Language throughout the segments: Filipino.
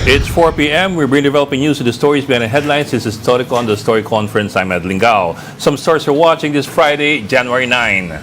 It's 4 p.m. We bring developing news to the stories behind the headlines. This is Storycon, the Story Conference. I'm Ed Lingao. Some stores are watching this Friday, January 9.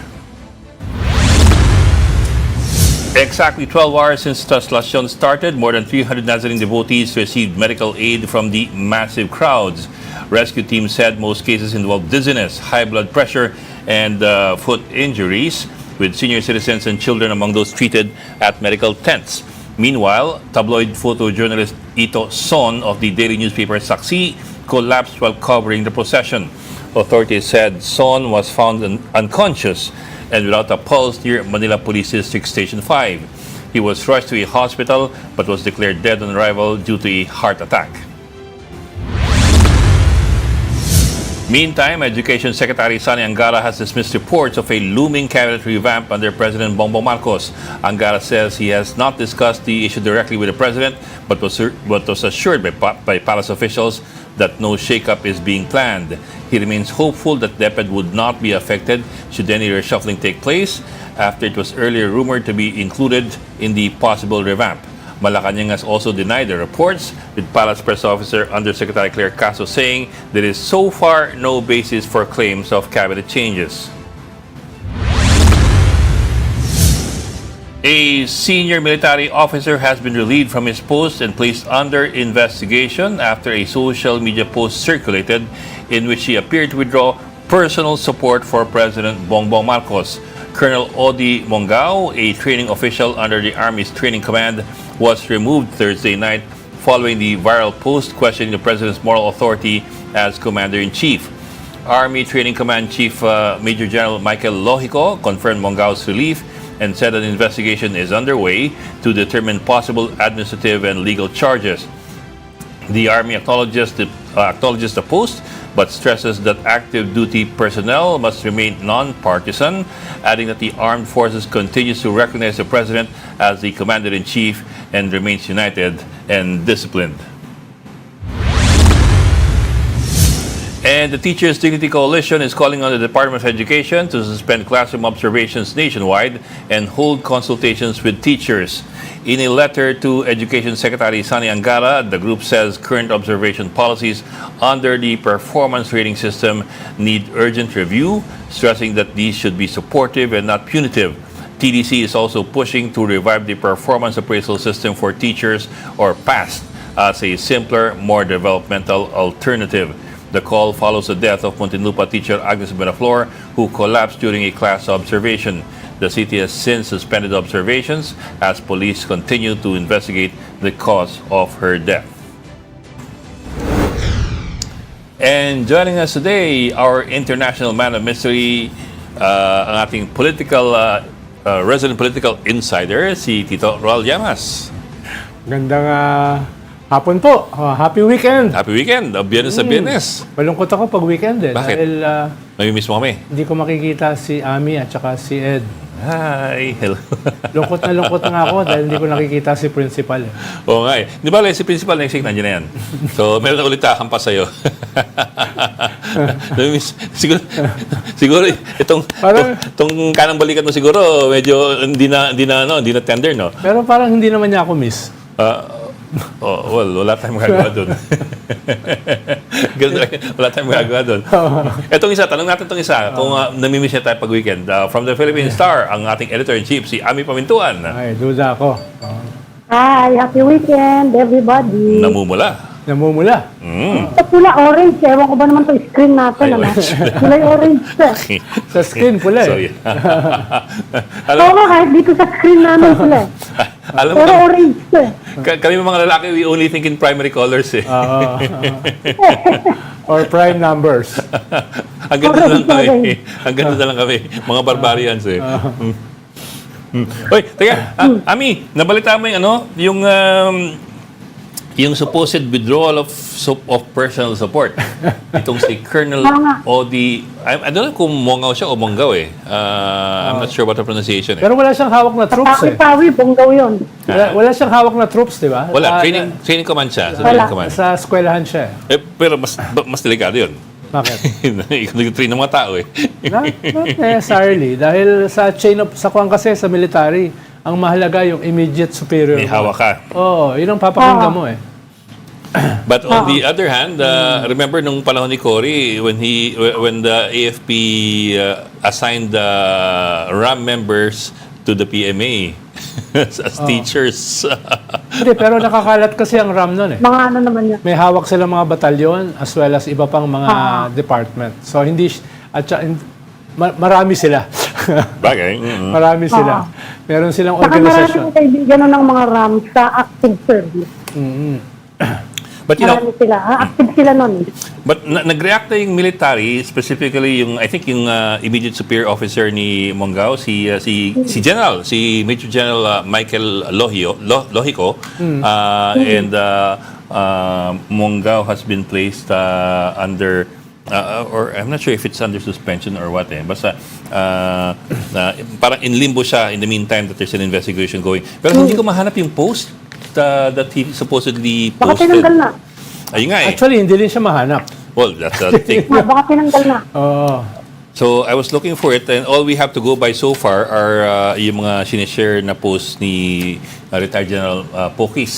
Exactly 12 hours since Procession started, more than 300 Nazarene devotees received medical aid from the massive crowds. Rescue teams said most cases involved dizziness, high blood pressure, and foot injuries, with senior citizens and children among those treated at medical tents. Meanwhile, tabloid photojournalist Ito Son of the daily newspaper Saksi collapsed while covering the procession. Authorities said Son was found unconscious and without a pulse near Manila Police District Station 5. He was rushed to a hospital but was declared dead on arrival due to a heart attack. Meantime, Education Secretary Sani Angara has dismissed reports of a looming cabinet revamp under President Bongbong Marcos. Angara says he has not discussed the issue directly with the president, but was assured by palace officials that no shakeup is being planned. He remains hopeful that DepEd would not be affected should any reshuffling take place, after it was earlier rumored to be included in the possible revamp. Malacanang has also denied the reports, with Palace Press Officer Undersecretary Claire Caso saying there is so far no basis for claims of cabinet changes. A senior military officer has been relieved from his post and placed under investigation after a social media post circulated in which he appeared to withdraw personal support for President Bongbong Marcos. Colonel Odi Mongao, a training official under the Army's Training Command, was removed Thursday night following the viral post questioning the president's moral authority as Commander-in-Chief. Army Training Command Chief Major General Michael Lohico confirmed Mongao's relief and said an investigation is underway to determine possible administrative and legal charges. The Army acknowledges the post, but stresses that active duty personnel must remain non-partisan, adding that the armed forces continues to recognize the president as the commander-in-chief and remains united and disciplined. And the Teachers Dignity Coalition is calling on the Department of Education to suspend classroom observations nationwide and hold consultations with teachers. In a letter to Education Secretary Sani Angara, the group says current observation policies under the performance rating system need urgent review, stressing that these should be supportive and not punitive. TDC is also pushing to revive the performance appraisal system for teachers, or PAST, as a simpler, more developmental alternative. The call follows the death of Muntinlupa teacher Agnes Benaflor, who collapsed during a class observation. The city has since suspended observations as police continue to investigate the cause of her death. And joining us today, our international man of mystery, ang ating resident political insider, si Tito Roal Llamas. Gandang hapon po. Happy weekend. Happy weekend. Biyernes sa Biyernes. Malungkot ako pag weekend eh. Bakit? Dahil Mamimiss mo kami. hindi ko makikita si Ami at saka si Ed. Hi. Hello. Lungkot na nga ako dahil hindi ko nakikita si Principal eh. Oo nga eh. Di ba si Principal next week nandiyan na yan? So, meron na ulit takampas sa'yo. siguro itong kanang balikat mo siguro medyo hindi na tender, no? Pero parang hindi naman niya ako miss. Wala tayong magagawa doon. Wala tayong magagawa doon. Etong isa, tanong natin itong isa, kung namimiss niya tayo pag-weekend. From the Philippine Star, ang ating editor-in-chief, si Ami Pamintuan. Ay, duda ako. Hi, happy weekend, everybody. Namumula. Ito pula orange, ewan ko ba naman ito screen natin. Kulay orange. Sa screen pula eh. So, yeah. Oo, kahit dito sa screen namin pula. Alam mo, pero orange kami mga lalaki, we only think in primary colors eh. Or prime numbers. Ang ganda na lang kami. Mga barbarians eh. Hoy, teka, Ami, nabalita mo yung supposed withdrawal of personal support. Itong si Colonel Odi, I don't know kung Mongaw siya o Mongaw eh. I'm not sure what the pronunciation eh. Pero wala siyang hawak na troops eh. Pawi, Bonggaw yun. Wala siyang hawak na troops, di ba? Wala, training command siya. Wala. Sa eskwelahan siya. Pero mas delikado yun. Bakit? Ikaw nag-train ng mga tao eh. Not necessarily. Dahil sa chain of, sa kwan kasi, sa military, ang mahalaga yung immediate superior. May hawak ka. Oo, yun ang papakinggan mo eh. But on the other hand, remember nung panahon ni Cory when the AFP assigned RAM members to the PMA as teachers. Hindi, pero nakakalat kasi ang RAM nun eh. Mga ano naman yan. May hawak sila mga batalyon as well as iba pang mga department. So hindi marami sila. Bagay. Marami sila. Meron silang Saka organisasyon. maraming kaibigan ng mga RAM sa active service. But you know, Marami sila. Active sila nun. but nag-react na yung military, specifically yung I think yung immediate superior officer ni Mongao, si Major General Michael Lohico, and Mongao has been placed under or I'm not sure if it's under suspension or what basta parang in limbo siya in the meantime that there's an investigation going. Pero hindi ko mahanap yung post that he supposedly Baka posted. tinanggal na. Ayun nga eh. Actually, hindi rin siya mahanap. Well, that's the thing. Baka tinanggal na. Oo. So, I was looking for it and all we have to go by so far are yung mga sinishare na post ni retired General Pokis.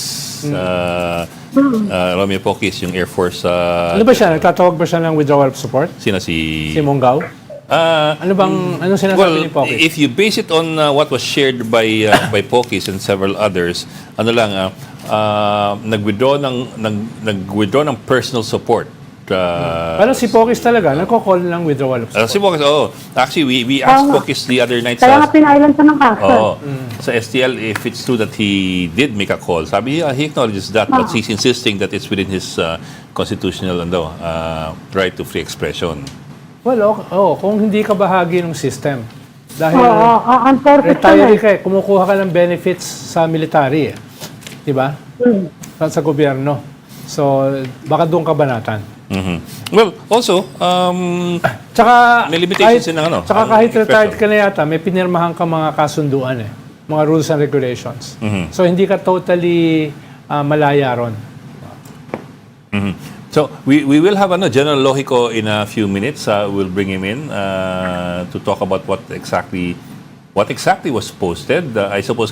Romeo Pokis, yung Air Force. Ano ba siya? Nagtatawag ba siya ng withdrawal of support? Sino si... Si Mongao? Anong sinasabi ni Pokis? If you base it on what was shared by Pokis and several others, nag-withdraw ng personal support. Pero si Pokis talaga, nagko-call ng withdrawal of support. Si Pokis, actually, we asked Pokis the other night Kaya nga pinailan siya ng kaso. sa STL if it's true that he did make a call. Sabi niya, he acknowledges that, but he's insisting that it's within his constitutional right to free expression. Well, kung hindi ka bahagi ng system. Dahil Unfortunate retiree ka kumukuha ka ng benefits sa military Di ba? Sa gobyerno. So, baka doon ka banatan. Well, also, Tsaka, may limitations din ng Tsaka kahit retired ka na yata, may pinirmahan ka mga kasunduan mga rules and regulations. So, hindi ka totally malaya ron. So we will have General Lohico in a few minutes. We'll bring him in to talk about what exactly was posted. I suppose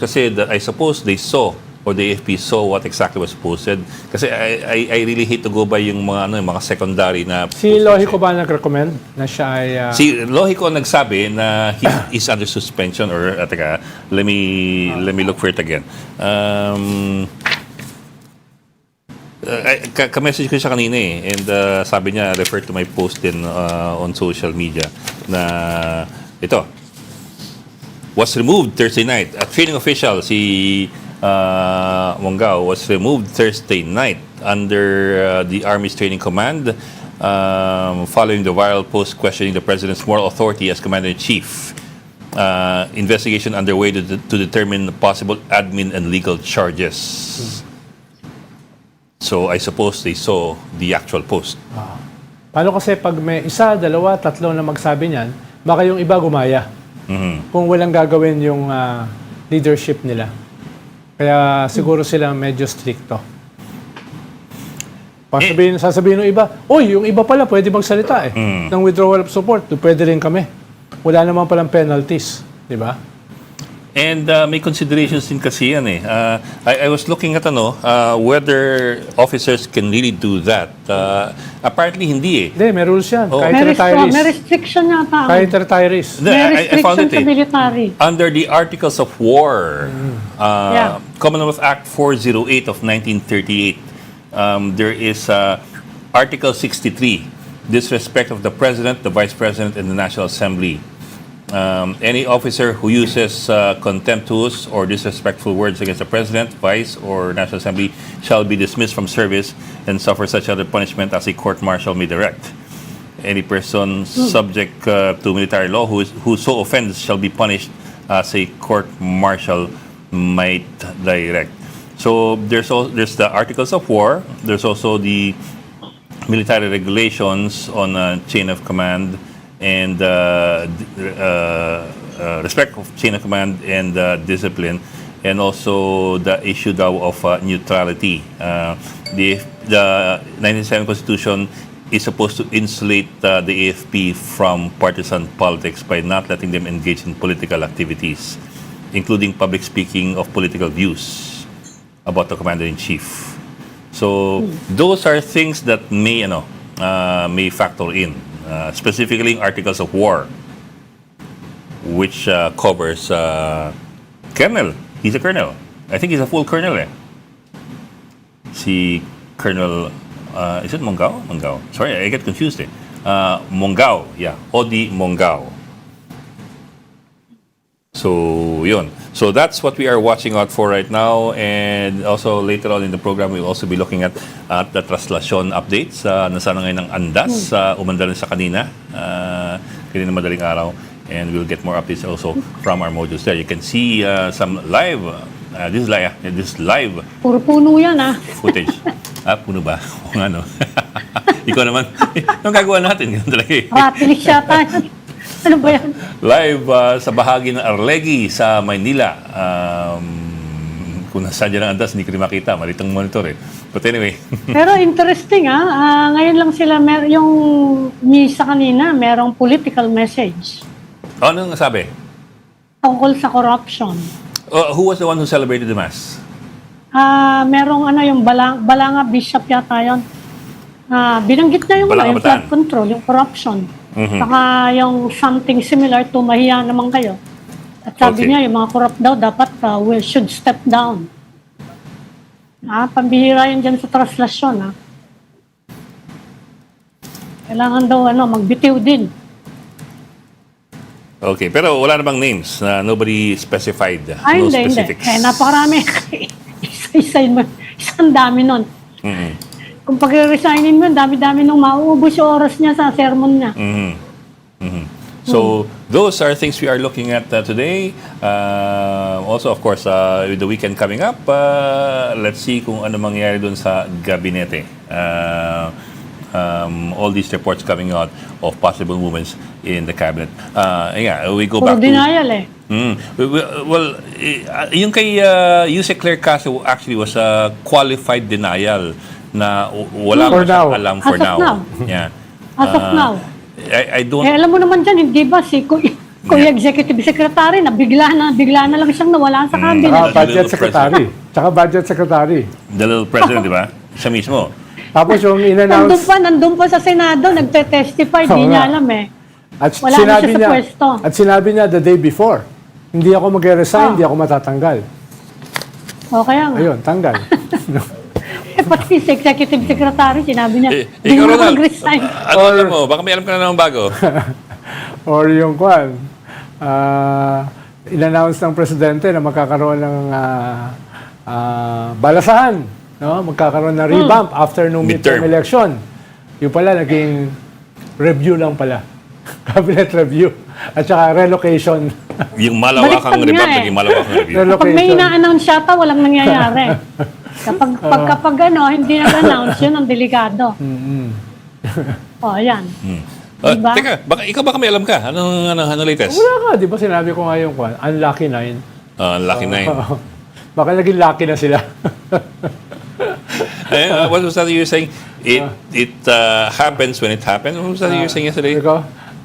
they saw or the AFP saw what exactly was posted. Kasi I really hate to go by yung mga secondary na. Si Lohico ba nag-recommend na siya ay? Si Lohico nagsabi na he is under suspension or let me look for it again. Ka-message ko siya kanina and sabi niya refer to my post din on social media na ito was removed Thursday night. A training official si Mongao was removed Thursday night under the Army's Training Command following the viral post questioning the President's moral authority as Commander-in-Chief. Investigation underway to determine possible admin and legal charges. So, I suppose they saw the actual post. Paano kasi pag may isa, dalawa, tatlo na magsabi niyan, baka yung iba gumaya. Kung walang gagawin yung leadership nila. Kaya siguro sila medyo stricto. Sasabihin ng iba, yung iba pala pwede magsalita ng withdrawal of support. Pwede rin kami. Wala naman palang penalties. Di ba? And may considerations din kasi yan I was looking at whether officers can really do that. Apparently hindi Hindi, may rules yan. Kahit May retirees. restriction yata. Kahit retirees. May I found restriction it sa military. under the Articles of War, Commonwealth Act 408 of 1938, there is Article 63, disrespect of the President, the Vice President, and the National Assembly. Any officer who uses contemptuous or disrespectful words against the President, Vice, or National Assembly shall be dismissed from service and suffer such other punishment as a court-martial may direct. Any person subject to military law who so offends shall be punished as a court-martial might direct. So there's the Articles of War. There's also the military regulations on chain of command and respect of chain of command and discipline, and also the issue of neutrality. The 1997 Constitution is supposed to insulate the AFP from partisan politics by not letting them engage in political activities, including public speaking of political views about the commander-in-chief. So those are things that may factor in, specifically articles of war, which covers colonel. He's a colonel. I think he's a full colonel. Si Colonel, is it Mongao? Mongao. Sorry, I get confused. Mongao. Yeah, Odi Mongao. So, yun. So, that's what we are watching out for right now. And also, later on in the program, we'll also be looking at the Procession updates. Nasaan na ngayon ang andas. Umanda rin sa kanina. Kanina madaling araw. And we'll get more updates also from our modules there. You can see some live, this is live Puro puno yan, footage. Puno ba? O nga, no? Ikaw naman. Anong gagawa natin? Ganun talaga eh. Ratilis yata. Ano ba yan? Live sa bahagi ng Arlegui sa Maynila. Kung nasaan dyan ang andas, hindi ko rin makita. Malitang monitor eh. But anyway. Pero interesting, ngayon lang sila, yung misa kanina, merong political message. Ano nga sabi? Tungkol sa corruption. Who was the one who celebrated the Mass? Merong yung Balanga Bishop yata yun. Binanggit niya yung flood control, yung corruption. Saka yung something similar to mahiya naman kayo. At sabi niya, yung mga corrupt daw, dapat should step down. Pambihira yun dyan sa translasyon. Kailangan daw magbitiw din. Okay, pero wala namang names. Nobody specified. No Hindi. specifics. Napakarami. Isang dami nun. Kung pag-resignin mo, dami-dami nung mauubos yung oras niya sa sermon niya. So, those are things we are looking at today. Also, of course, with the weekend coming up, let's see kung ano mangyayari dun sa gabinete. All these reports coming out of possible movements in the cabinet. We go back to... denial Well, yung kay Yusek Claire Castro actually was a qualified denial na wala For pa siyang now. alam for As of now. now. Yeah. As of now. I don't... Alam mo naman dyan, hindi ba si Kuya Executive Secretary na bigla na lang siyang nawala sa cabinet. Budget Secretary. Tsaka Budget Secretary. The little president, di ba? Siya mismo. Tapos yung in-announce... Nandun pa sa Senado, nagte-testify, di niya alam At Wala na siya sa pwesto. At sinabi niya the day before, hindi ako mag-resign, hindi ako matatanggal. Kaya nga. Ayun, tanggal. Pati si Executive Secretary, sinabi niya, di Ikaw, mo Ronald, mag-resign. ano alam mo? Baka may alam ka na naman bago. Or yung in-announce ng presidente na magkakaroon ng balasahan. No? Magkakaroon ng revamp after nung midterm election. Yung pala, naging review lang pala. Cabinet review. At saka relocation. Yung malawakang Baliktad revamp, nga naging malawakang review. Kapag may ina-announce yata, walang nangyayari. Kapag hindi nag-announce, yun ang delikado. Ayan. Diba? Teka, ikaw baka may alam ka? Anong latest? Wala ka, di ba sinabi ko nga yung unlucky 9? Lucky 9. Baka naging lucky na sila. What was that you were saying? It happens when it happens. What was that you were saying yesterday?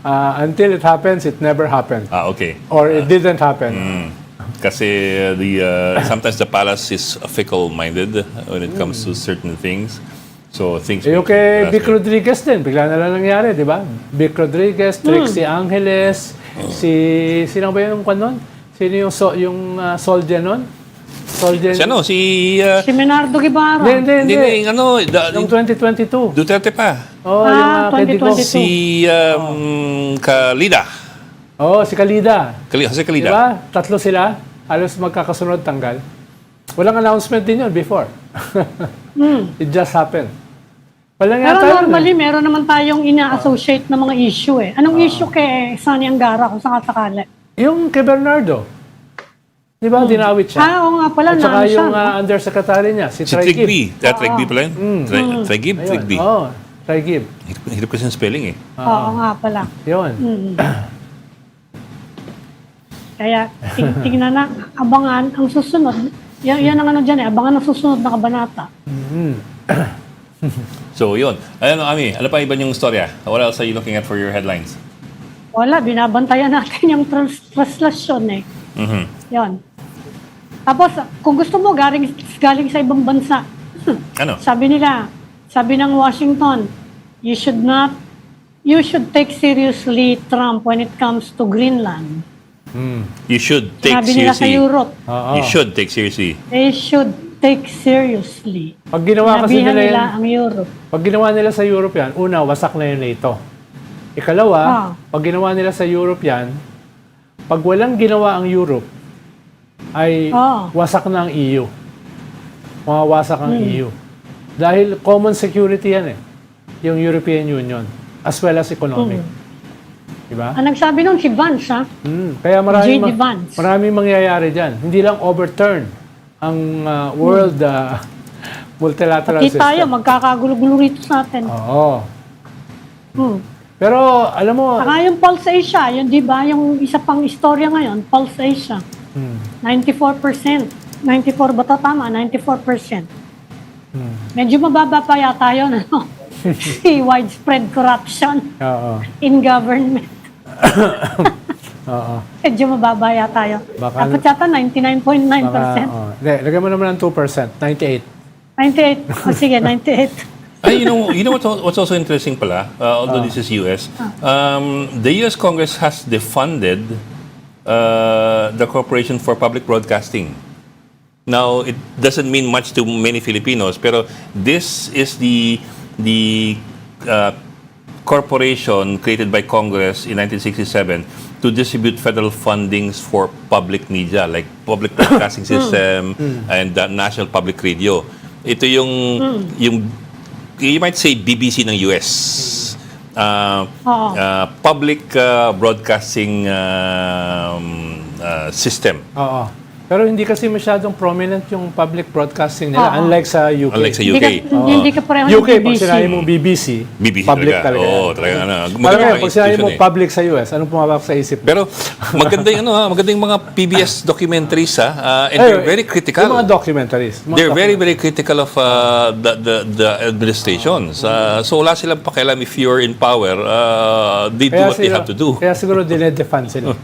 Until it happens, it never happened. Okay. Or it didn't happen. Kasi sometimes the palace is fickle-minded when it comes to certain things. So things... Yung kay Vic Rodriguez din, bigla na lang nangyari, di ba? Vic Rodriguez, Trixie Angeles, sino ba yung nun? Sino yung soldier nun? Si Menardo Guevara. Hindi. Yung 2022. Duterte pa. Yung kaibigan. 2022. Si Kalida. Si Kalida. Jose Kalida. Diba? Tatlo sila. Halos magkakasunod tanggal. Walang announcement din yun before. It just happened. Walang Pero normally, meron naman tayong ina-associate na mga issue Anong issue kay Sonny Angara kung sakasakali? Yung kay Bernardo. Di ba? Dinawit siya. Oo nga pala. At saka yung undersecretary niya, si Trigib. Trigib. Trigib pala yun? Trigib? Trigib. Hirap kasi yung spelling Oo nga pala. Yun. Kaya tingnan na, abangan ang susunod. Yan ang dyan abangan ang susunod na kabanata. So, yun. Ano, Ami, ano pa iba yung storya? What else are you looking at for your headlines? Wala, binabantayan natin yung translation eh. Mhm. Yon. Tapos, kung gusto mo, galing sa ibang bansa. Ano? Sabi ng Washington, you should take seriously Trump when it comes to Greenland. You should take Sabi nila sa seriously. Europe, Oo. You should take seriously. they should take seriously. Pag ginawa kasi Sabihan nila nila yan, ang Europe. pag ginawa nila sa Europe yan, una, wasak na yung NATO. Ikalawa, pag ginawa nila sa Europe yan, pag walang ginawa ang Europe, ay wasak na ang EU. Mawawasak ang EU. Dahil common security yan yung European Union, as well as economic. Diba? Ang nagsabi nun si Vance, ha? Kaya J.D. Vance. maraming mangyayari dyan. Hindi lang overturn ang world multilateral Pati system. tayo, magkakagulo-gulo rito sa atin. Oo. Pero, alam mo, Saka yung Pulse Asia, yun di ba? Yung isa pang istorya ngayon, Pulse Asia. 94%. 94 ba ito? Tama, 94%. Medyo mababa pa yata yun, ano? Si widespread corruption oo. in government. Oo. Medyo mababa yata yun. Baka- Dapat yata 99.9%. Hindi, lagyan mo naman ng 2%, 98. 98. O sige, 98. Ay, you know what's also interesting pala, although this is US, the US Congress has defunded the Corporation for Public Broadcasting. Now, it doesn't mean much to many Filipinos, pero this is the corporation created by Congress in 1967 to distribute federal fundings for public media, like public broadcasting system and the National Public Radio. Ito yung you might say BBC ng US. Public broadcasting system. Oo. Pero hindi kasi masyadong prominent yung public broadcasting nila, unlike sa UK. Unlike sa UK. Hindi ka pareho ng UK, pag BBC. sinabi mong BBC, BBC public talaga. talaga. Oo, talaga. Parang Maganda ngayon, ang pag sinabi institution mong public sa US, anong pumapasok sa isip mo? Pero maganda yung maganda yung mga PBS documentaries and they're very critical. Yung mga documentaries. They're very critical of the administration. So wala silang pakialam if you're in power. They do what they have to do. Kaya siguro dinedefund sila.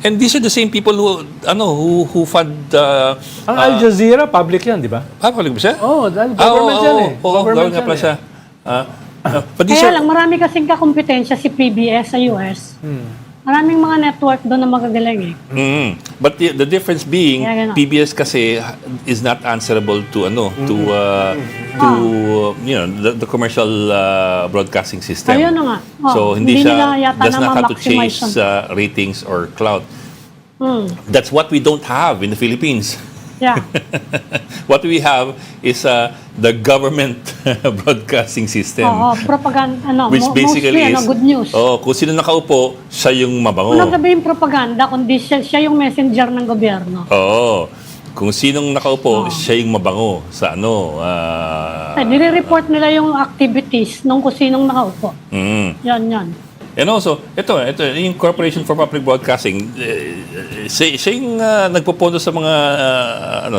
And these are the same people who fund Ang Al Jazeera, public yan, di ba? public ba siya? Oo, dahil government yan eh. Government nga pala siya. But these Kaya are- lang, marami kasing kakompetensya si PBS sa US. Maraming mga network doon na magagaling eh. But the difference being Kaya ganun. PBS kasi is not answerable to the commercial broadcasting system. Ayun na nga. So hindi nila siya yata does not have to ma-maximize chase yun. ratings or clout. That's what we don't have in the Philippines. Yeah. What we have is the government broadcasting system. Oo, propaganda, Which basically mostly, is, good news. kung sino nakaupo, siya yung mabango. Unang sabihin propaganda, kundi siya yung messenger ng gobyerno. Oo. Kung sinong nakaupo, siya yung mabango sa Nire-report nila yung activities nung kung sinong nakaupo. Yan. And also, ito yung Corporation for Public Broadcasting, siya yung nagpopondo sa mga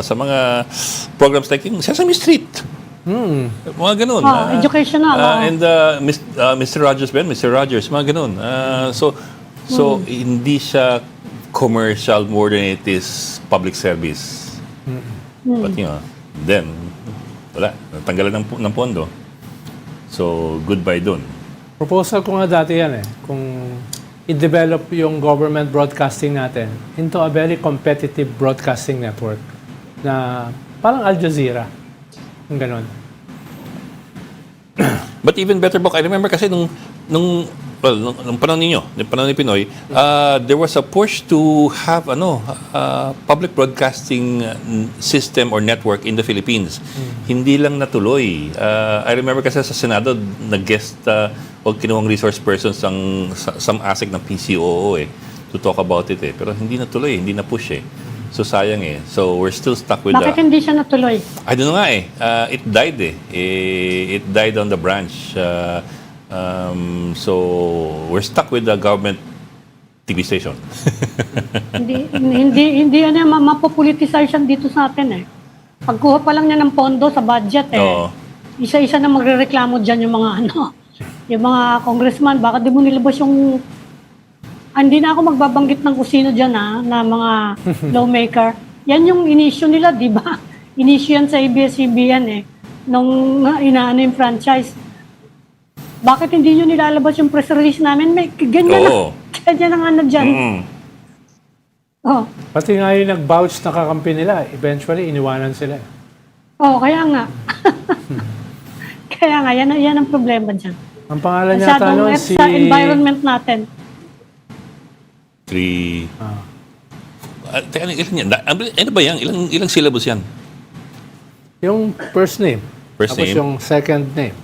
sa mga programs like yung Sesame Street. Mga ganun. Educational. And Mr. Rogers, mga ganun. So hindi siya commercial more than it is public service. But then, wala. Natanggalan ng pondo. So, goodbye dun. Proposal ko nga dati yan kung i-develop yung government broadcasting natin into a very competitive broadcasting network na parang Al Jazeera. Yung ganon. But even better, Bok, I remember kasi nung panahon ninyo, nung panahon ni Pinoy, there was a push to have public broadcasting system or network in the Philippines. Hindi lang natuloy. I remember kasi sa Senado, nag-guest kinuwang resource persons some ASIC ng PCOO to talk about it pero hindi natuloy, hindi na-push So sayang So we're still stuck with Bakit hindi siya natuloy? I don't know nga it died It died on the branch. So we're stuck with the government TV station. hindi mapopolitization dito sa atin Pagkuha pa lang niya ng pondo sa budget Oo. isa-isa na magrereklamo dyan yung mga yung mga congressman, baka di mo nilabas yung... Hindi na ako magbabanggit ng kusino dyan na mga lawmaker. Yan yung inisyu nila, di ba? Inisyu yan sa ABS-CBN nung inaano yung franchise. Bakit hindi nyo nilalabas yung press release namin? May ganyan ganyan ang dyan. Oh. Pati nga yung nag-vouch na kakampi nila, eventually iniwanan sila. Kaya nga. Kaya nga, yan ang problema dyan. Ang pangalan niya tanong si... sa environment natin. Teka, ilan yan? Ano ba yan? Ilang syllables yan? Yung first name. First tapos name? yung second name.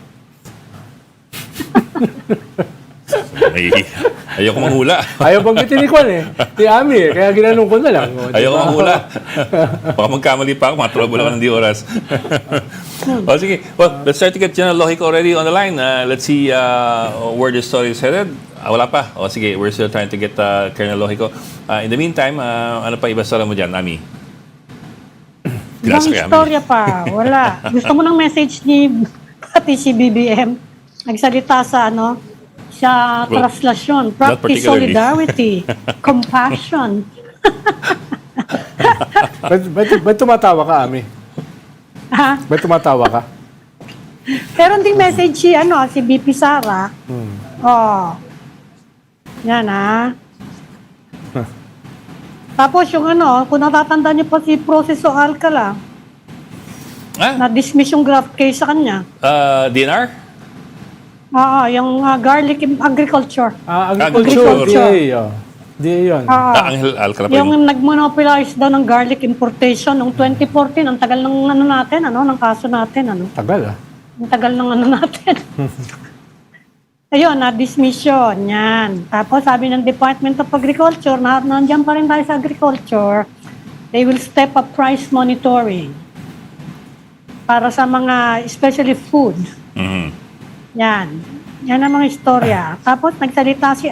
Ayoko manghula. Ayaw banggitin ni Kwan Ni Ami Kaya ginanong ko na lang. Ayoko manghula. Baka magkamali pa ako. Mga trouble ako ng di oras. Sige. Well, let's try to get General Lohico already on the line. Let's see where the story is headed. Wala pa. Sige. We're still trying to get Colonel Lohico. In the meantime, ano pa iba story mo dyan, Ami? Ibang istorya pa. Wala. Gusto mo ng message ni pati si BBM? Nagsalita sa sa translasyon. Practice solidarity. Compassion. Ba't tumatawa ka, Ami? Ha? Ba't tumatawa ka? Pero hindi message si BP Sara. Yan Tapos yung kung natatanda niyo pa si Procession Alcala, na-dismiss yung graft case sa kanya. DNR? Yung garlic agriculture. Agriculture. DA yun. Angel Alcala pa Yung nag-monopolize daw ng garlic importation noong 2014. Ang tagal ng natin, ng kaso natin. Tagal Ang tagal ng natin. Ayun, na-dismiss yun. Yan. Tapos sabi ng Department of Agriculture, nandiyan pa rin tayo sa agriculture, they will step up price monitoring para sa mga, especially food. Yan. Yan ang mga istorya. Tapos nagsalita si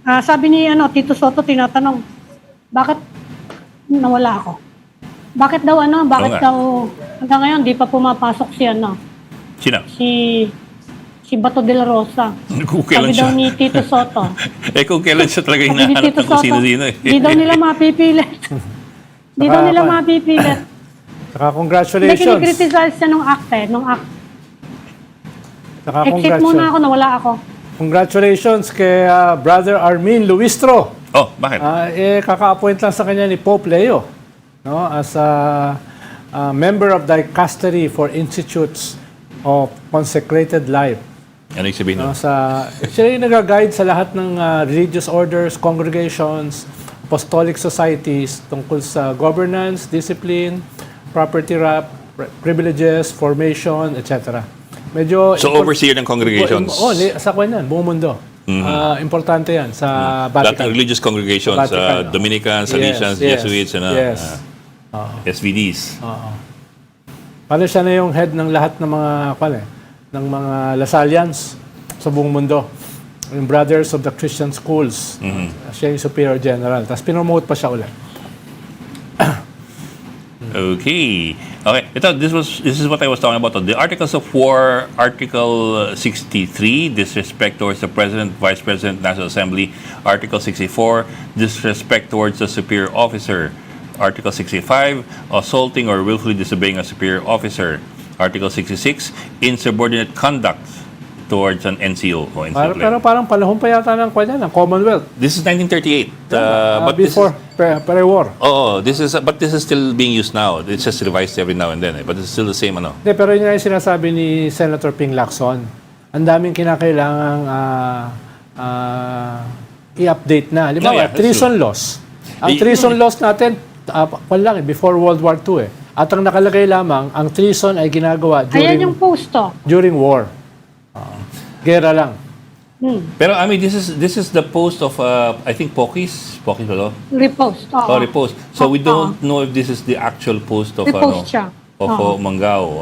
sabi ni Tito Soto, tinatanong, bakit nawala ako? Bakit daw hanggang ngayon, di pa pumapasok si Sino? Si Bato de la Rosa. Kung kailan Sabi daw ni Tito Soto. Kung kailan siya talaga hinahanap ng kung sino-sino Di daw nila mapipilit. Di daw nila mapipilit. Saka congratulations. Hindi kinikriticize siya nung act. Exit muna ako, nawala ako. Congratulations kay Brother Armin Luistro. Bakit? Kaka-appoint lang sa kanya ni Pope Leo as a member of the Dicastery for Institutes of Consecrated Life. Ano yung sabihin nun? Siya yung nag-guide sa lahat ng religious orders, congregations, apostolic societies tungkol sa governance, discipline, property privileges, formation, etc. So overseer ng congregations? Sa kanya, buong mundo. Importante yan sa Vatican. Lahat ng religious congregations, Dominicans, Salesians, Jesuits, SVDs. Paano siya na yung head ng lahat ng mga Lasalians sa buong mundo. Yung Brothers of the Christian Schools. Siya yung Superior General. Tapos pinomote pa siya ulit. Okay. This is what I was talking about. The Articles of War, Article 63, disrespect towards the President, Vice President, National Assembly. Article 64, disrespect towards the superior officer. Article 65, assaulting or willfully disobeying a superior officer. Article 66, insubordinate conduct towards an NCO o NCO. Pero parang panahon pa yata ng Commonwealth. This is 1938. But before pre-war. This is still being used now. It's just revised every now and then. But it's still the same, Pero yun yung sinasabi ni Senator Ping Lacson. Ang daming kinakailangang i-update na. Halimbawa, treason laws. Ang treason laws natin, before World War II At ang nakalagay lamang, ang treason ay ginagawa Ayan yung posto. during war. Gera lang. Pero I mean, this is the post of I think Pokis ba? Repost. Repost. So we don't know if this is the actual post of Repost siya. Manggao.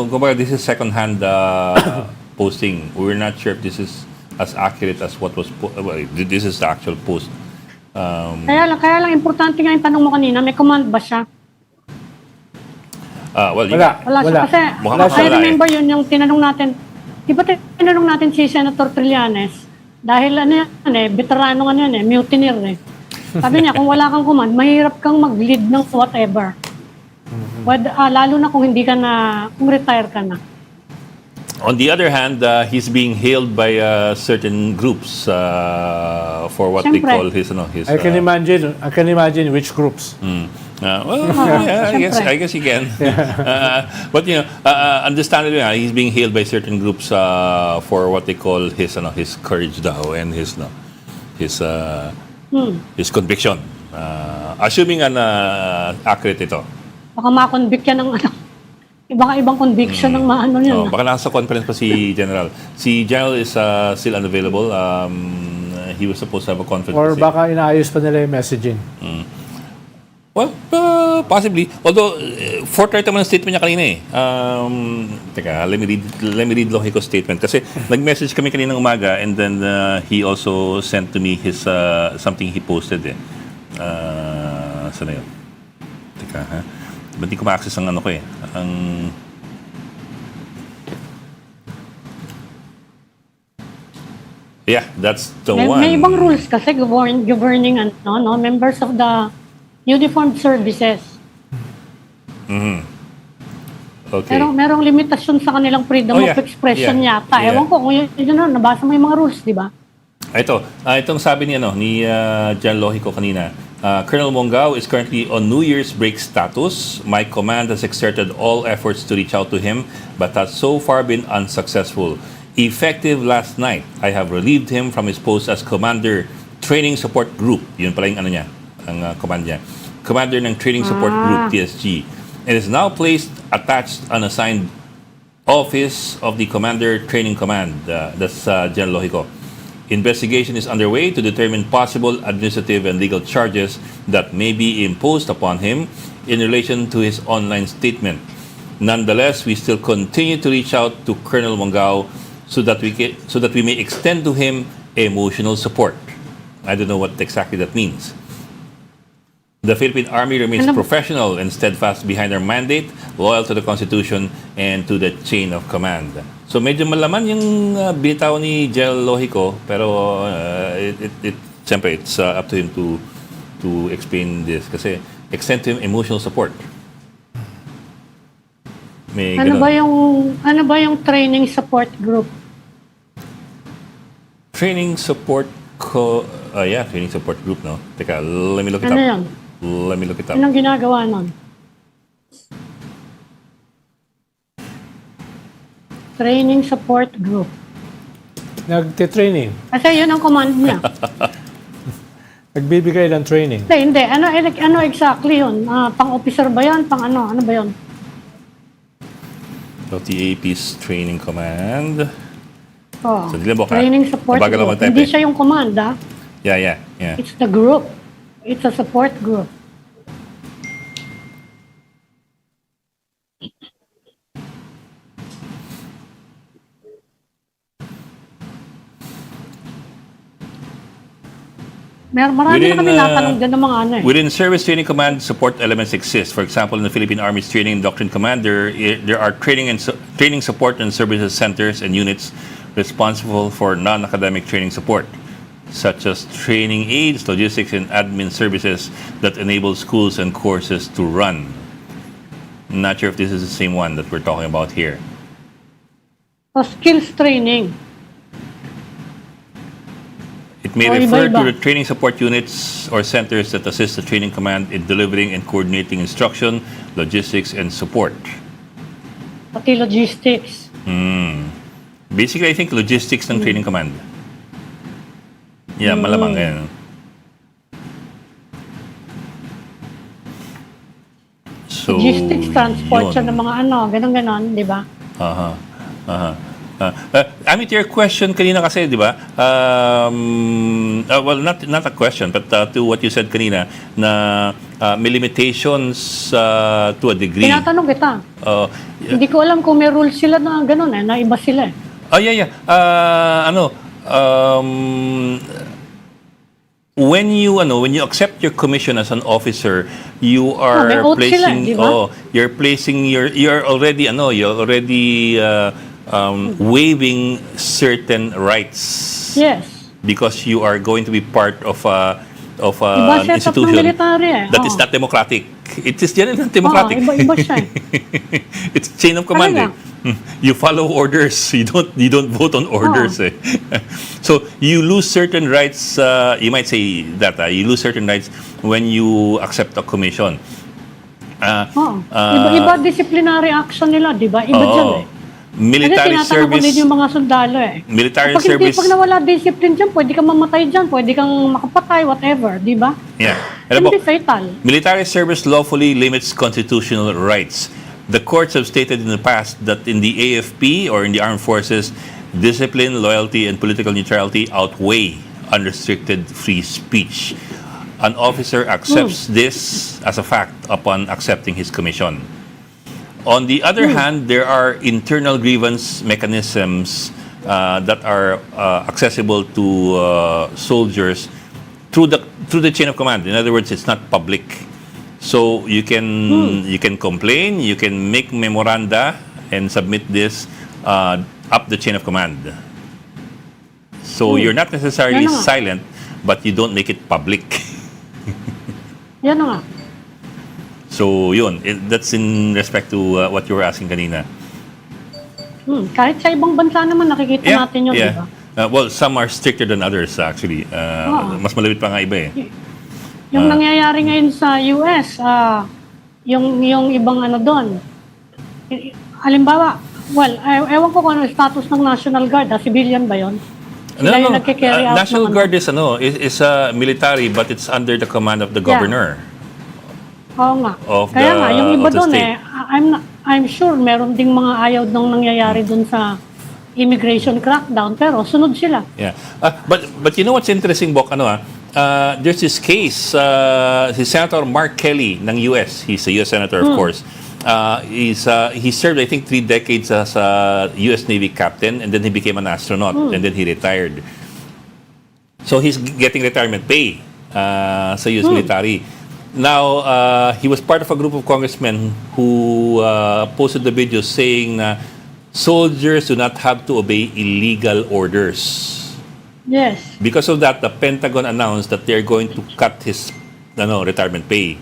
Kumbaga, this is second-hand posting. We're not sure if this is as accurate as what was this is the actual post. Kaya lang importante nga yung tanong mo kanina, may command ba siya? Well, Wala. Wala siya. Kasi Mukhang I wala remember yun yung tinanong natin. Di ba tinanong natin si Senator Trillanes? Dahil ano yan veterano nga yan mutineer Sabi niya, kung wala kang command, mahirap kang mag-lead ng whatever. Lalo na kung hindi ka na, kung retire ka na. On the other hand, he's being hailed by certain groups for what they Siyempre. call his, his. I can imagine which groups. I guess he can. But understandably, he's being hailed by certain groups for what they call his courage daw and his conviction. Assuming accurate ito. Baka ma-convict yan ng ibang conviction ng maano yun. Baka nasa conference pa si General. Si General is still unavailable. He was supposed to have a conference. Or baka inaayos pa nila yung messaging. Well, possibly. Although, forthright naman ang statement niya kanina Teka, let me read Lohiko's statement. Kasi nag-message kami kaninang umaga and then he also sent to me his something he posted saan na yun? Teka, ha? Ba't di ko ma-access ang Yeah, that's the one. May ibang rules kasi governing members of the uniformed services. Okay. Pero merong limitasyon sa kanilang freedom of expression yata. Ewan ko kung yun nabasa mo yung mga rules, di ba? Itong sabi ni Jan Lohico kanina, Colonel Mongao is currently on New Year's break status. My command has exerted all efforts to reach out to him, but has so far been unsuccessful. Effective last night, I have relieved him from his post as Commander Training Support Group. Yun pala yung ang command niya. Commander ng Training Support Group, TSG. And is now placed attached unassigned office of the Commander Training Command. That's General Lohico. Investigation is underway to determine possible administrative and legal charges that may be imposed upon him in relation to his online statement. Nonetheless, we still continue to reach out to Colonel Mongao so that we may extend to him emotional support. I don't know what exactly that means. The Philippine Army remains professional and steadfast behind our mandate, loyal to the Constitution and to the chain of command. So medyo malaman yung bitaw ni General Lohico, pero siyempre it's up to him to explain this kasi extend to him emotional support. Ano ba yung training support group? Training support training support group, no? Teka, let me look it up. Yan? Let me look it up. Anong ginagawa nun? Training support group. Nagte-training. Kasi yun ang command niya. Nagbibigay ng training. Hindi. Ano exactly yun? Pang-officer ba yan? Pang-ano? Ano ba yun? TAP's Training Command. So, baka, training support group. Hindi siya yung command, Yeah. It's the group. It's a support group. Marami na kami natanong dyan ng mga Within Service Training Command, support elements exist. For example, in the Philippine Army's Training and Doctrine Commander, there are training support and services centers and units responsible for non-academic training support, such as training aids, logistics, and admin services that enable schools and courses to run. I'm not sure if this is the same one that we're talking about here. Skills training. It may refer to the training support units or centers that assist the training command in delivering and coordinating instruction, logistics, and support. Pati logistics. Basically, I think logistics ng training command. Yeah, malamang yan. So, logistics, transport siya ng mga ganon-ganon, di ba? I mean, to your question kanina kasi, di ba? Well, not a question, but to what you said kanina, na may limitations to a degree. Tinatanong kita. Hindi ko alam kung may rules sila na gano'n na iba sila when you accept your commission as an officer, you are may oath sila, placing di ba? you're already waiving certain rights. Yes. Because you are going to be part of Iba an setup ng institution military that is not democratic. It is generally not democratic. Iba siya. It's chain of command. Talaga? You follow orders. You don't vote on orders. So you lose certain rights. You might say that you lose certain rights when you accept a commission. Iba disciplinary action nila, di ba? Iba dyan eh. Military Kasi service. din yung mga sundalo eh. Military Pag service. pag nawala discipline dyan, pwede kang mamatay dyan, pwede kang makapatay, whatever, di ba? Yeah. Alam mo, Hindi fatal. military service lawfully limits constitutional rights. The courts have stated in the past that in the AFP or in the armed forces, discipline, loyalty, and political neutrality outweigh unrestricted free speech. An officer accepts this as a fact upon accepting his commission. On the other hand, there are internal grievance mechanisms that are accessible to soldiers through the chain of command. In other words, it's not public. So you can complain, you can make memoranda and submit this up the chain of command. So you're not necessarily Yan na nga. silent, but you don't make it public. Yan na nga. So yun, that's in respect to what you were asking kanina. Kahit sa ibang bansa naman, nakikita natin yun, di ba? Well, some are stricter than others actually. Mas malapit pa nga iba eh. Yung nangyayari ngayon sa US, yung ibang ano doon, halimbawa, ewan ko kung ano status ng National Guard, civilian ba yun? Sila yung nagkikarry out National ng Guard is military, but it's under the command of the governor. Oo nga. Of Kaya the- nga, yung iba of the doon state. I'm sure meron ding mga ayaw nung nangyayari doon sa immigration crackdown, pero sunod sila. Yeah. But you know what's interesting, Bok? There's this case, si Senator Mark Kelly ng US. He's a US Senator, of course. He served, I think, 3 decades as a US Navy captain, and then he became an astronaut, and then he retired. So he's getting retirement pay sa US military. Now, he was part of a group of congressmen who posted the video saying na soldiers do not have to obey illegal orders. Yes. Because of that, the Pentagon announced that they're going to cut his retirement pay.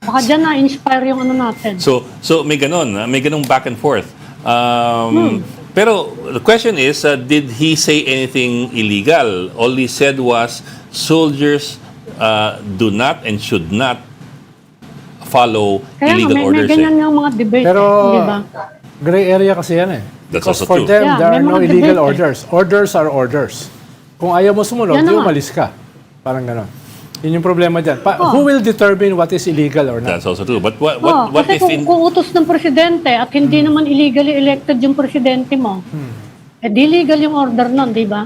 Baka dyan na-inspire yung ano natin. So may ganong back and forth. Pero the question is, did he say anything illegal? All he said was soldiers do not and should not follow Kaya illegal may orders. ganyan yung mga debate, Pero di ba? gray area kasi yan eh. That's Because also for true. them, Yeah, there are may no mga illegal debate eh. orders. Orders are orders. Kung ayaw mo sumunod, Yan di na nga. umalis ka. Parang gano'n. Yun yung problema dyan. Who will determine what is illegal or not? That's also true. But what Kasi if kung utos ng presidente at hindi naman illegally elected yung presidente mo, di legal yung order nun, di ba?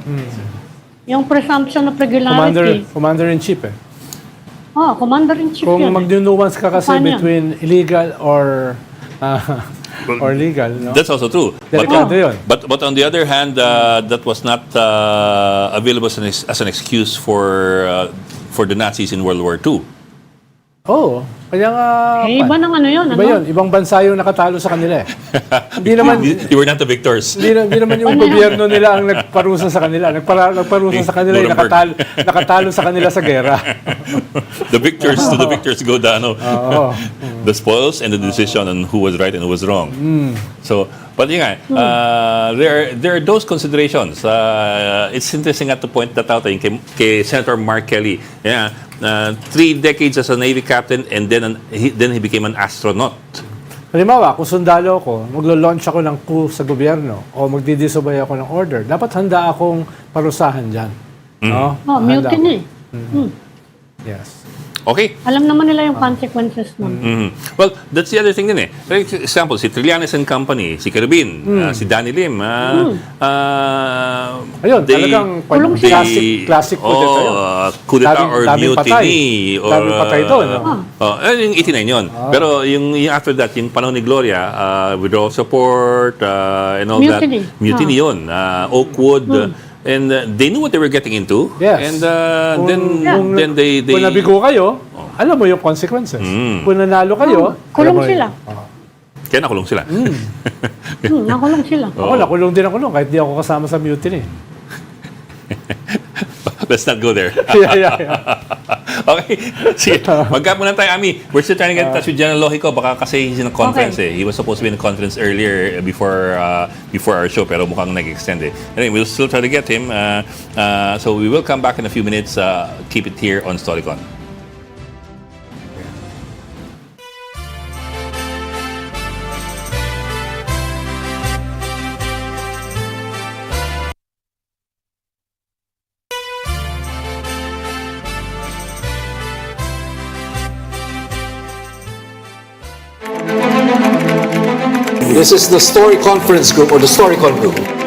Yung presumption of regularity. Commander-in-chief eh. Commander-in-chief Kung yun. mag-nuance ka kasi Paano yan? between illegal or legal, no? That's also true. Delikado yun. But on the other hand, that was not available as an excuse for the Nazis in World War II. Oo. Kaya nga... Iba ng ano yun, Iba yun. Ibang bansa yung nakatalo sa kanila eh. Hindi naman... You were not the victors. Hindi naman yung gobyerno nila ang nagparusa sa kanila. Nagparusa sa kanila yung nakatalo sa kanila sa gera. The victors to the victors go down. Oo. The spoils and the decision on who was right and who was wrong. So, but yun nga, there are those considerations. It's interesting to point that out kay Senator Mark Kelly. Yeah, 3 decades as a Navy captain and then he became an astronaut. Halimbawa, kung sundalo ako, maglo-launch ako ng coup sa gobyerno o magdidisobey ako ng order, dapat handa akong parusahan dyan. No? Handa mutiny. ako. Yes. Okay. Alam naman nila yung consequences nun. Well, that's the other thing din eh. For example, si Trillanes and Company, si Carabin, si Danny Lim, Ayun, talagang classic coup d'etat yun. Coup d'etat or Daming patay. mutiny. Daming patay doon. No? Yung 89 yun. Pero yung after that, yung panahon ni Gloria, withdrawal support, and all Mutiny. that. Mutiny yun. Oakwood, And they knew what they were getting into. Yes. And Kung- then they Kung nabigo kayo, alam mo yung consequences. Kung nanalo kayo, Kulong alam mo sila. kaya nakulong sila. Nakulong sila. Ako, nakulong din ako kahit di ako kasama sa mutiny. Let's not go there. Okay. Sige. Mag-gap muna tayo, Ami. We're still trying to get in touch with General Lohico. Baka kasi he's in a conference He was supposed to be in a conference earlier before our show, pero mukhang nag-extend Anyway, we'll still try to get him. So we will come back in a few minutes. Keep it here on Storycon. This is the Story Conference Group or the Storycon Group.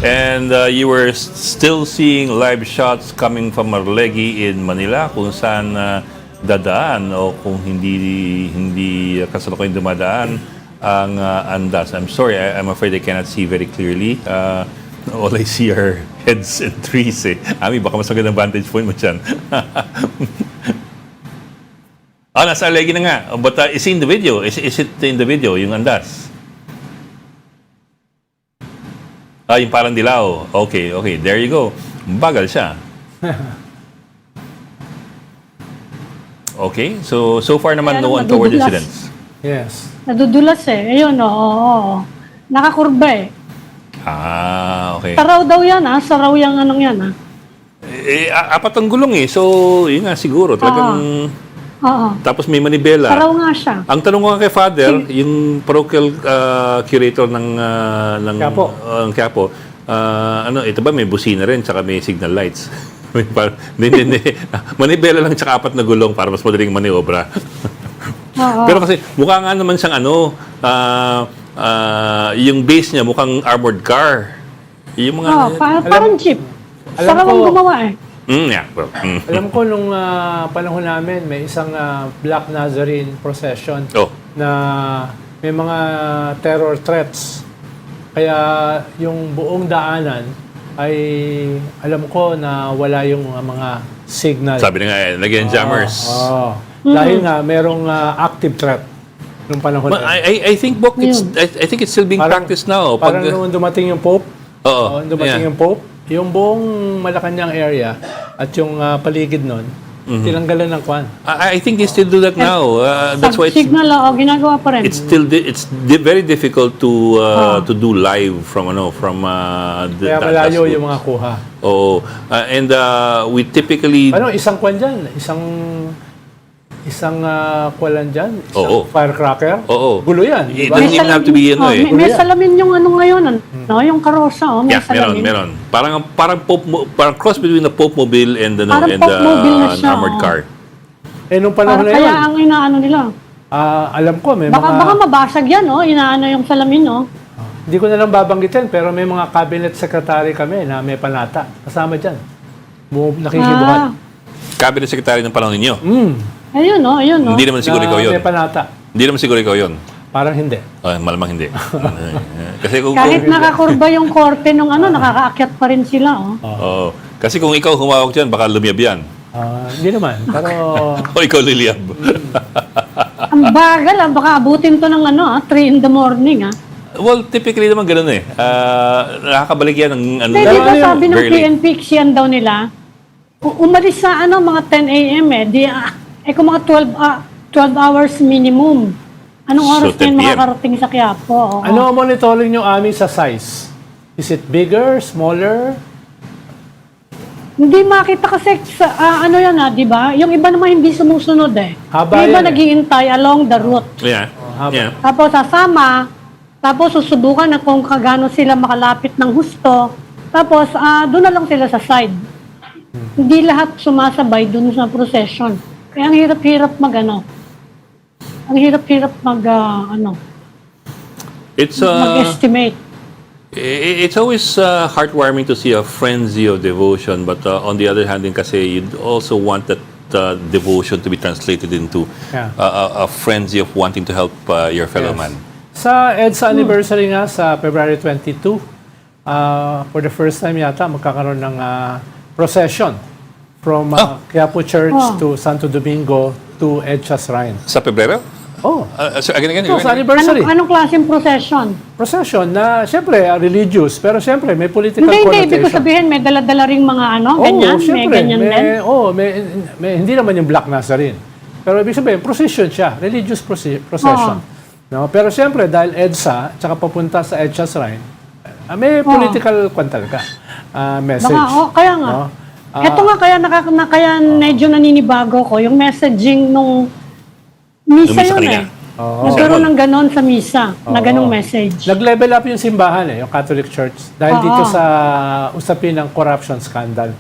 And you were still seeing live shots coming from Marlegi in Manila kung saan dadaan o kung hindi kasalukuyang dumadaan ang andas. I'm sorry, I'm afraid I cannot see very clearly. All I see are heads and trees eh. Ami, baka mas magandang vantage point mo dyan. Nasa Marlegi na nga. But is it in the video? Is it in the video, yung andas? Yung parang dilaw. Okay. There you go. Bagal siya. Okay. So far naman, no untoward incidents. Yes. Nadudulas eh. Ayun, oo. Nakakurba eh. Okay. Saraw daw yan, Saraw yung anong yan, Apat ang gulong eh. So, yun nga siguro. Talagang... Oo. Tapos may manibela. Saraw nga siya. Ang tanong ko nga kay Father, yung parochial curator ng Quiapo, ito ba may busina rin tsaka may signal lights? Hindi. Manibela lang tsaka apat na gulong para mas madaling maniobra. Pero kasi mukha nga naman siyang yung base niya mukhang armored car. Yung mga parang jeep. Saraw ang gumawa eh. Alam ko nung panahon namin, may isang Black Nazarene procession na may mga terror threats. Kaya yung buong daanan ay alam ko na wala yung mga signal. Sabi na nga, lagyan jammers. Dahil nga merong active threat nung panahon na. I think I think it's still being practiced now. Parang nung dumating yung Pope, yung Pope, yung buong Malacanang area at yung paligid nun, tinanggalan ng kwan. I think they still do that now. That's why signal ginagawa pa rin. It's very difficult to do live from Kaya malayo yung mga kuha. And we typically isang kwan dyan, isang kwalan dyan, isang firecracker. Gulo yan. It doesn't even have to be may salamin yung ngayon, yung karosa, may salamin. Meron. Parang cross between the Pope Mobile and an armored car. Nung panahon na yun. Kaya ang inaano nila. Alam ko, may baka mabasag yan, inaano yung salamin, Hindi ko na lang babanggitin, pero may mga cabinet secretary kami na may panata. Kasama dyan. Nakikibuhat. Cabinet secretary ng panahon ninyo? Ayun. Hindi naman siguro ikaw yun. May panata. Hindi naman siguro ikaw yun. Parang hindi. Malamang hindi. Kasi kahit nakakurba yung korte nung nakakaakyat pa rin sila. Kasi kung ikaw humawak dyan, baka lumiyab yan. Hindi naman. Pero... o ikaw liliyab. Ang bagal, baka abutin to ng 3 in the morning. Well, typically naman ganun eh. Nakakabalik yan ng Hindi ba sabi ng PNP, yan daw nila, umalis sa mga 10 a.m. Kung mga 12 hours minimum. Anong oras na yun makakarating sa Quiapo? Ano ang monitoring nyo sa size? Is it bigger, smaller? Hindi makita kasi sa di ba? Yung iba naman hindi sumusunod eh. Yung iba naghihintay along the route. Yeah. Tapos sasama, tapos susubukan na kung kagano sila makalapit ng husto. Tapos doon na lang sila sa side. Hindi lahat sumasabay doon sa procession. Kaya ang hirap-hirap Ang hirap-hirap mag-estimate. It's always heartwarming to see a frenzy of devotion, but on the other hand, kasi you'd also want that devotion to be translated into a frenzy of wanting to help your fellow man. Sa EDSA anniversary nga sa February 22, for the first time yata magkakaroon ng procession from Quiapo Church to Santo Domingo to EDSA Shrine. Sa Pebrero? Again. Sa anniversary. Anong klaseng procession? Procession na, siyempre, religious, pero siyempre, may political connotation. Hindi, ibig ko sabihin, may dala-dala ring mga ganyan, syempre, may ganyan din. Hindi naman yung Black Nazarene. Pero ibig sabihin, procession siya, religious procession. No? Pero siyempre, dahil EDSA, tsaka papunta sa EDSA Shrine, may political message. Baka, kaya nga. No? Ito nga, kaya medyo naninibago ko, yung messaging nung misa yun nagkaroon ng ganon sa misa, na ganong message. Nag-level up yung simbahan yung Catholic Church, dahil dito sa usapin ng corruption scandal.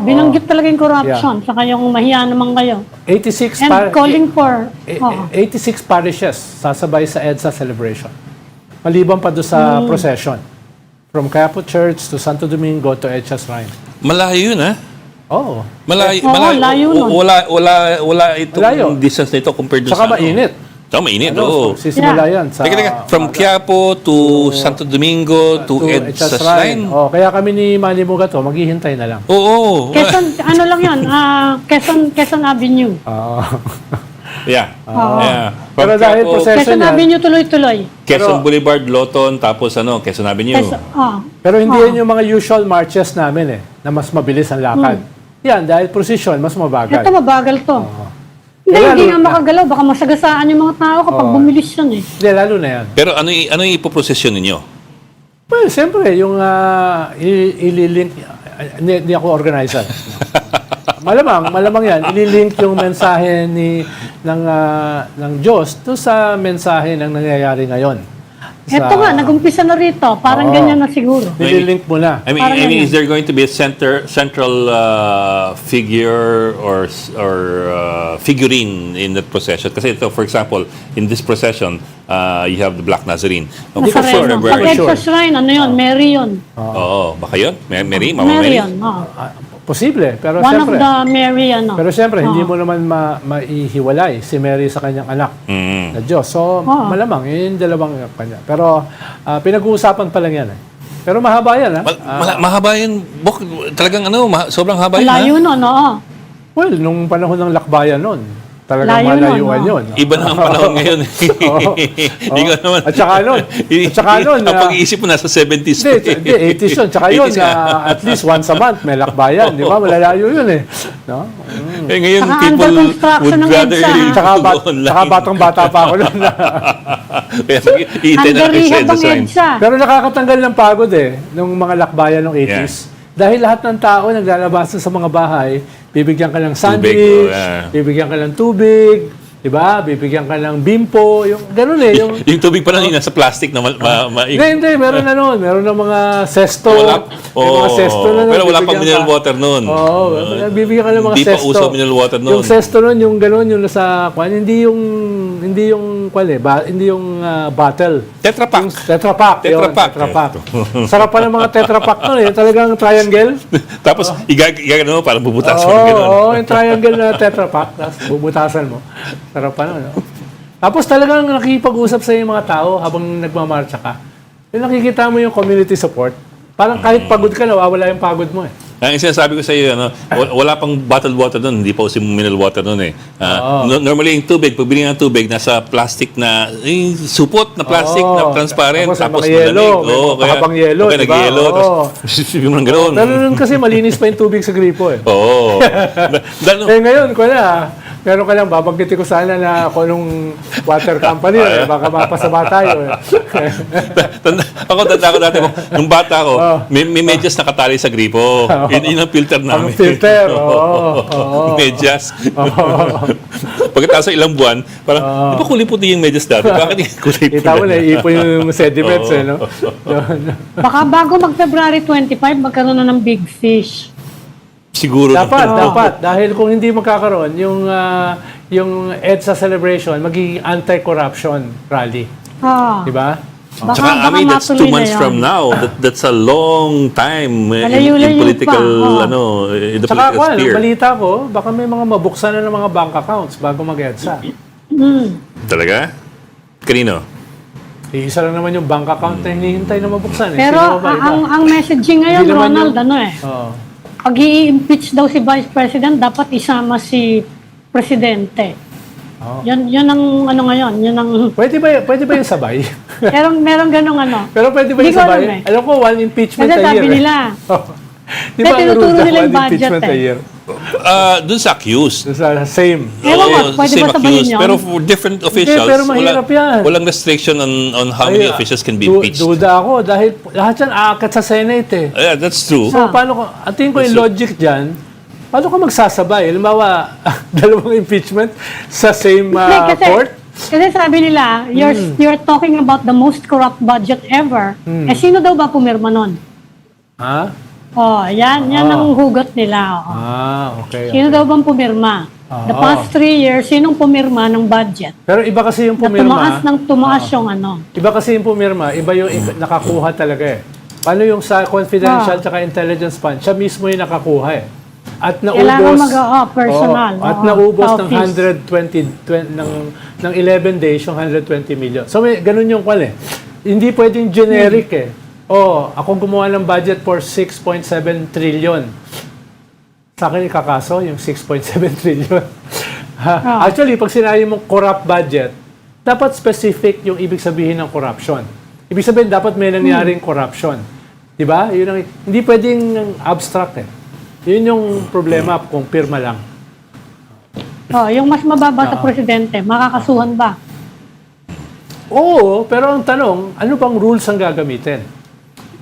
Binanggit talaga yung corruption, saka yung mahiya naman kayo. 86 calling for 86 parishes sasabay sa EDSA celebration. Maliban pa doon sa procession. From Quiapo Church to Santo Domingo to Edsa Shrine. Malayo yun, ha? Oo. Malayo. Oo, layo nun. Wala itong Malayo. distance nito compared to Tsaka sa... mainit. Tsaka mainit, oo. Sisimula yan sa... Teka. From Quiapo to Santo Domingo to Edsa Shrine. Oh, kaya kami ni Manny Mugato, maghihintay na lang. Oo. Quezon, ano lang yun, Quezon Avenue. Yeah. Oo. Yeah. From Pero dahil Quiapo, procession Quezon yan, Avenue tuloy-tuloy. Quezon Boulevard, Loton, tapos Quezon Avenue. pero hindi yan yung mga usual marches namin na mas mabilis ang lakad. Yan, dahil procession, mas mabagal. Ito mabagal to. Hindi, Kaya hindi lalo- nga makagalaw. Baka masagasaan yung mga tao kapag bumilis yan eh. Hindi, lalo na yan. Pero ano yung ipoprosesyon ninyo? Well, siyempre, yung ililink, hindi ako organizer. Malamang yan, ililink yung mensahe ng Diyos to sa mensahe ng nangyayari ngayon. Ito nga, nag-umpisa na rito. Parang ganyan na siguro. Nililink mo na. I mean, is there going to be a central figure or figurine in that procession? Kasi ito, for example, in this procession, you have the Black Nazarene. Nazarene. Pag Edsa Shrine, ano yun? Mary yun. Oo, baka yun? Mary? Mama Mary Mary? yun. oo. Posible, pero One siyempre. of the Mary, ano. Pero siyempre, hindi mo naman maihiwalay si Mary sa kanyang anak na Diyos. So, malamang, yun yung dalawang kanya. Pero, pinag-uusapan pa lang yan. Pero mahaba yan, ha? Mahaba yun. Talagang sobrang haba yun, Layo nun, oo. Well, nung panahon ng lakbayan nun, talagang Layo nun, malayuan yun. Iba na ang panahon ngayon. Ikaw naman. At saka nun, ang pag-iisip mo nasa 70s. Hindi, 80s yun. Tsaka yun, 80s ka. at least once a month may lakbayan. Di ba? Malalayo yun eh. No? Ngayon, Saka people under construction would ng rather EDSA. go online. Tsaka batang-bata pa ako nun. Kaya mag-iintay na Under kayo sa rehab ang design. EDSA. Pero nakakatanggal ng pagod nung mga lakbayan ng 80s. Dahil lahat ng tao naglalabas sa mga bahay, bibigyan ka ng sandwich, bibigyan ka ng tubig, di ba? Bibigyan ka ng bimpo, yung ganun Yung tubig pa lang yung nasa plastic na Hindi, meron na nun. Meron na mga sesto. May mga sesto na nun. Pero wala pang Bibigyan mineral ka. water nun. Oo, bibigyan ka ng mga Hindi pa sesto. uso mineral water nun. Yung sesto nun, yung gano'n, yung nasa, hindi yung bottle. Tetra Pak. Tetra Pak. Tetra Pak. Sarap pa ng mga Tetra Pak nun Talagang triangle. Tapos, igagano mo para bubutasan mo Oo, gano'n. yung triangle na Tetra Pak. Tapos bubutasan mo. Sarap pa nun. Tapos talagang nakikipag-usap sa yung mga tao habang nagmamarcha ka. Yung nakikita mo yung community support. Parang kahit pagod ka, nawawala yung pagod mo Ang sinasabi ko sa iyo, wala pang bottled water doon, hindi pa uso mineral water doon normally yung tubig, pag binigyan ng tubig, nasa plastic na, supot na plastic na transparent, tapos yelo, kaya habang yelo, okay, diba? nag-yelo, tapos yung mga ganoon. Pero nun kasi malinis pa yung tubig sa gripo Oo. Ngayon, meron ka lang, babanggitin ko sana na kung anong water company baka mapasama tayo Ako dati mo, nung bata ko, may medyas nakatali sa gripo. Yun ang filter namin. Ang filter, oo. Medyas. Pagkatapos sa ilang buwan, parang, di ba kulay puti yung medyas dati? Bakit yung kulay puti? Kita mo na, iipon yung sediments no? Baka bago mag-February 25, magkaroon na ng big fish. Siguro. Dapat. Dahil kung hindi magkakaroon, yung EDSA celebration, magiging anti-corruption rally. Di ba? Tsaka, that's 2 months from now. That's a long time in political, in the Tsaka political sphere. balita ko, baka may mga mabuksan na ng mga bank accounts bago mag-EDSA. Talaga? Kanino? Isa lang naman yung bank account na hinihintay na mabuksan. Pero ang messaging ngayon, Hindi naman Ronald, yung- pag i-impeach daw si Vice President, dapat isama si Presidente. Yan ang ngayon. Yan ang... Pwede ba yung sabay? meron ganong Pero pwede ba Hindi yung ko sabay? alam Alam ko, one impeachment Kasi a year. sabi nila. Di ba ang tinuturo rules na nila yung one impeachment budget a year? Dun sa accused. Same. Ewan ko, pwede same ba sabayin accused. yun? Pero for different officials, pero mahirap yan. walang restriction on how many officials can be impeached. Duda ako dahil lahat yan aakat sa Senate Yeah, that's true. So, paano ko, at tingin ko yung logic dyan, paano ka magsasabay? Halimbawa, dalawang impeachment sa same court? Kasi sabi nila, you're talking about the most corrupt budget ever. Sino daw ba pumirma nun? Ha? Yan ang hugot nila. Okay. Sino daw bang pumirma? The past 3 years, sinong pumirma ng budget? Pero iba kasi yung Na pumirma. tumaas yung Iba kasi yung pumirma, iba yung nakakuha talaga Paano yung sa confidential tsaka intelligence fund? Siya mismo yung nakakuha eh. At Kailangan naubos, personal. at naubos ng Office. 120 ng 11 days yung 120 million. So may ganun yung kwal eh. Hindi pwedeng generic eh. Ako gumawa ng budget for 6.7 trillion. Sa akin ikakaso yung 6.7 trillion. Actually, pag sinabi mong corrupt budget, dapat specific yung ibig sabihin ng corruption. Ibig sabihin, dapat may nangyaring corruption. Diba? Hindi pwedeng abstract eh. Yun yung problema kung pirma lang. Yung mas mababa sa presidente, makakasuhan ba? Oo, pero ang tanong, ano bang rules ang gagamitin?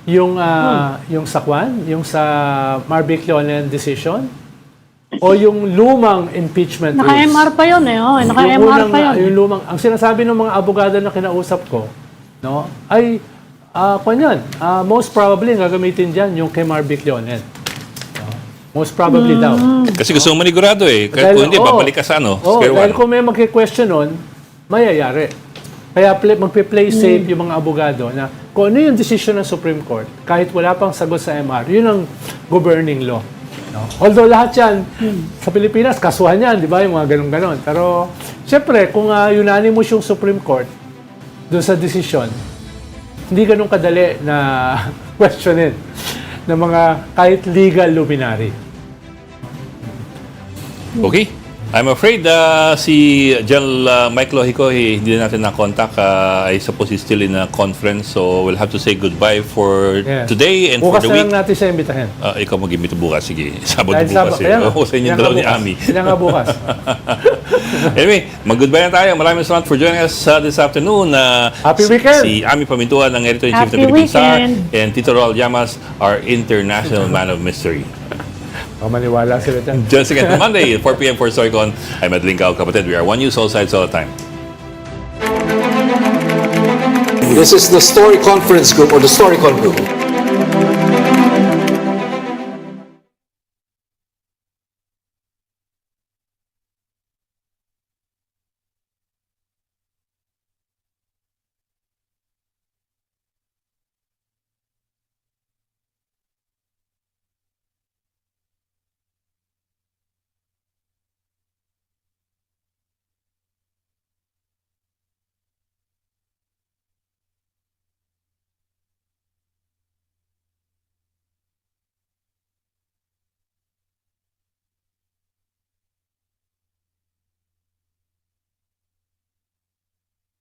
Yung sa Kwan? Yung sa Marvick Leonen decision? O yung lumang impeachment rules? Naka-MR pa yun eh. Naka-MR pa yun. Yung lumang, ang sinasabi ng mga abogado na kinausap ko, no, ay, most probably gagamitin dyan yung kay Marvick Leonen. Most probably daw. Kasi gusto mo manigurado eh. Kahit kung hindi, babalik ka sa square dahil one. kung may magki-question nun, mayayari. Kaya magpe-play safe yung mga abogado na kung ano yung decision ng Supreme Court, kahit wala pang sagot sa MR, yun ang governing law. No? Although lahat yan, sa Pilipinas, kasuhan yan, di ba? Yung mga ganun-ganon. Pero, syempre, kung unanimous yung Supreme Court doon sa decision, hindi ganun kadali na questionin ng mga kahit legal luminary. Okay. I'm afraid si General Mike Lohico, hindi na natin na-contact. I suppose he's still in a conference, so we'll have to say goodbye for today and bukas for the week. Bukas na lang natin siya imbitahin. Ikaw mag-imbita bukas. Sige, Sabado Dahil bukas. Sa inyo dalaw ni bukas. Ami. Kailan nga bukas. Anyway, mag-goodbye na tayo. Maraming salamat for joining us this afternoon. Happy weekend! Si Ami Pamintuan, ng Editor-in-Chief ng Happy Philippine Star, weekend! and Tito Raul Llamas, our international man of mystery. Maniwala sila dyan. Just again, Monday, 4 p.m. for Storycon. I'm Madeline Cao, kapatid. We are One News, all sides, all the time. This is the Story Conference Group or the Storycon Group.